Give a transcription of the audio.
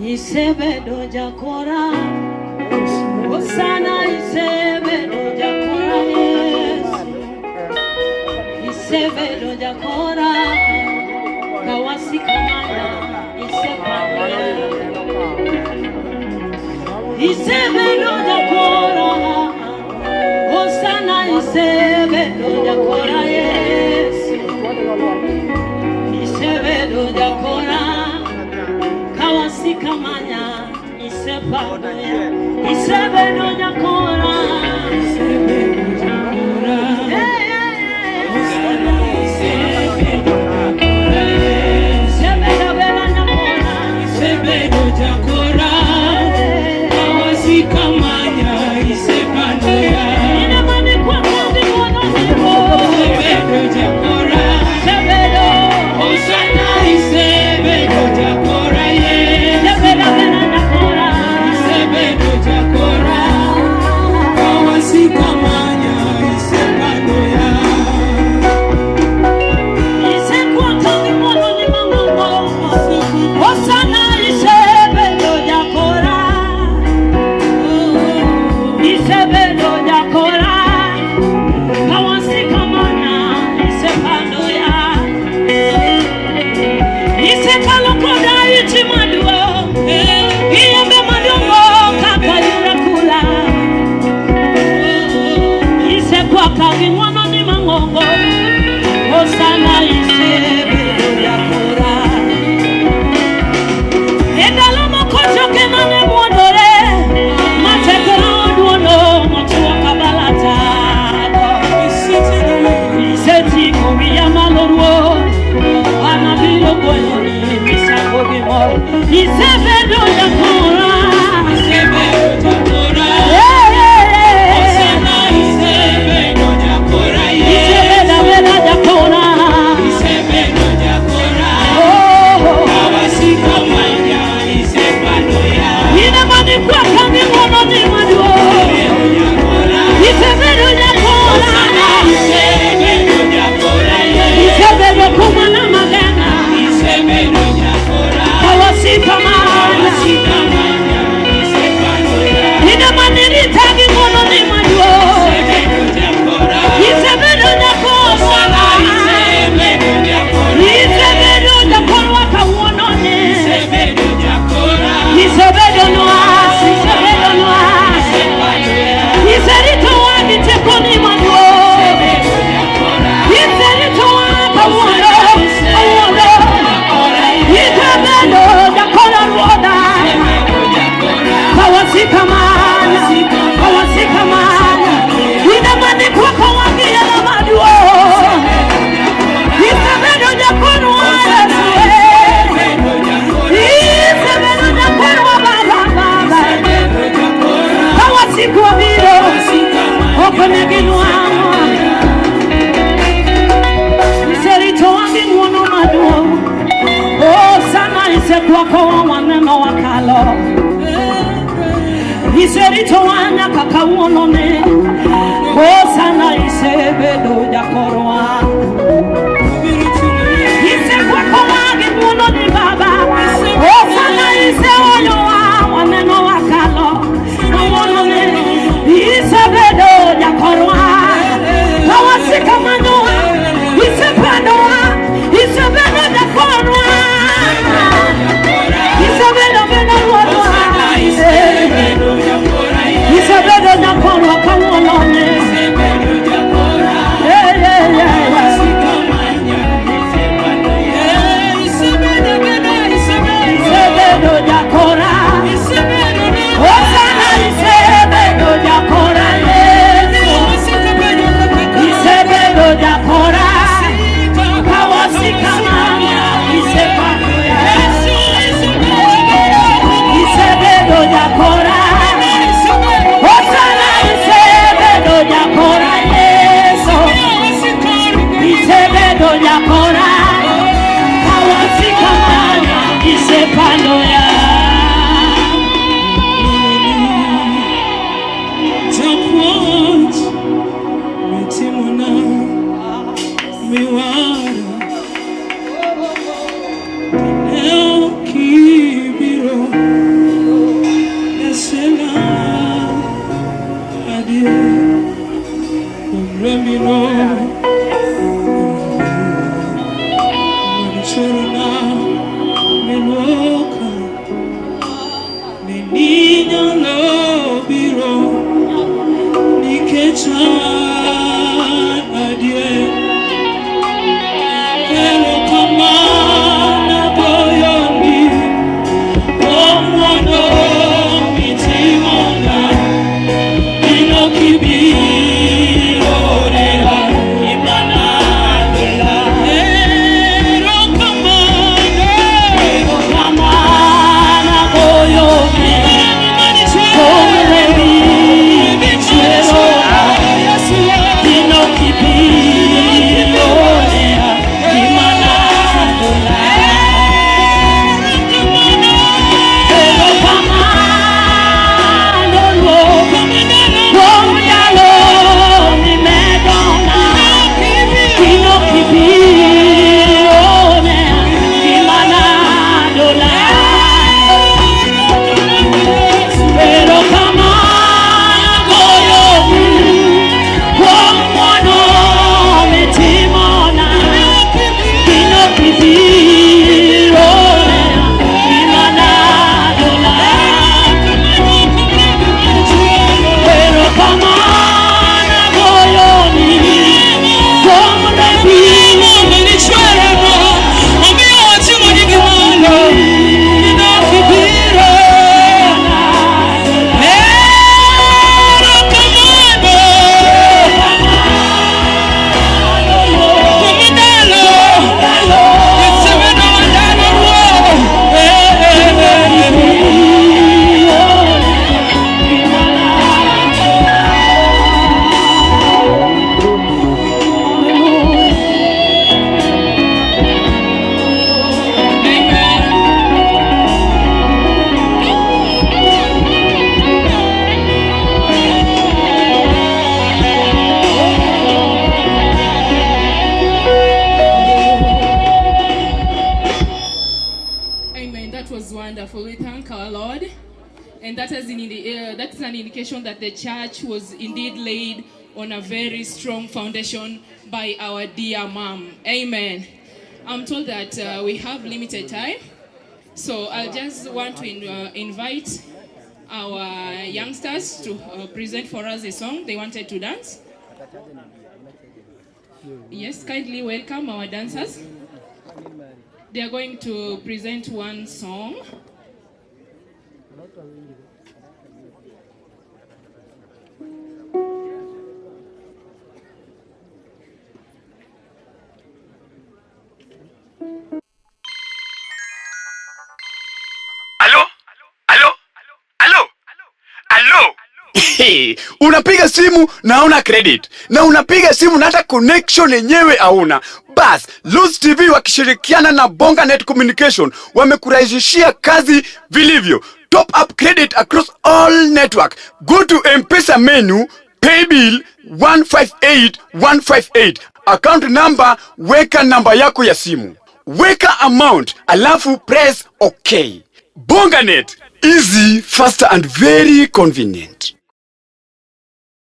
Isebedo jakora Osana isebedo jakora Yesu Isebedo jakora Kawasikamana isepanya Isebedo jakora Osana isebedo jakora Yesu Isebedo jakora Kawasikamanya isepanya Isebedo jakora Isebedo jakora Osana isebedo jakora Isebedo jakora Isebedo jakora Kawasikamanya isepano ya Ina mani kwa kami mwono ni maduo Isebedo jakora Isebedo jakora Isebedo kumana magana Isebedo jakora Kawasikamanya Ina mani ritagi mwono ni maduo Isebedo jakora Isebedo jakora wakawonone Isebedo noa Iserito wagiteko ni maduo Iserito wakawono Isebedo jakora ruoda Kawasikamanya Ina mani kwako wagia na maduo Isebedo jakora Isebedo jakora baba Kawasikuwa viro Okone ginuamo Iserito wangi mwono maduo Osana isekuwa kwa waneno wakalo Iserito wanya kakawonone Osana isebedo jakorwa Isekuwa kwa wangi mwono ni baba Osana isewoyowa waneno wakalo Awonone Isebedo jakorwa Kawasikamanywa Isebedo jakorwa Isebedo benarwa Isebedo jakorwa kawonone That's an indication that the church was indeed laid on a very strong foundation by our dear mom. Amen. I'm told that we have limited time, so I just want to invite our youngsters to present for us a song they wanted to dance. Yes, kindly welcome our dancers. They are going to present one song. Hey, unapiga simu na hauna credit, na unapiga simu na hata connection yenyewe hauna. Bas, Luz TV wakishirikiana na Bonganet Communication wamekurahisishia kazi vilivyo. Top up credit across all network. Go to M-Pesa menu, pay bill 158158. Account number, weka namba yako ya simu. Weka amount, alafu press OK. Bonganet, easy, faster and very convenient.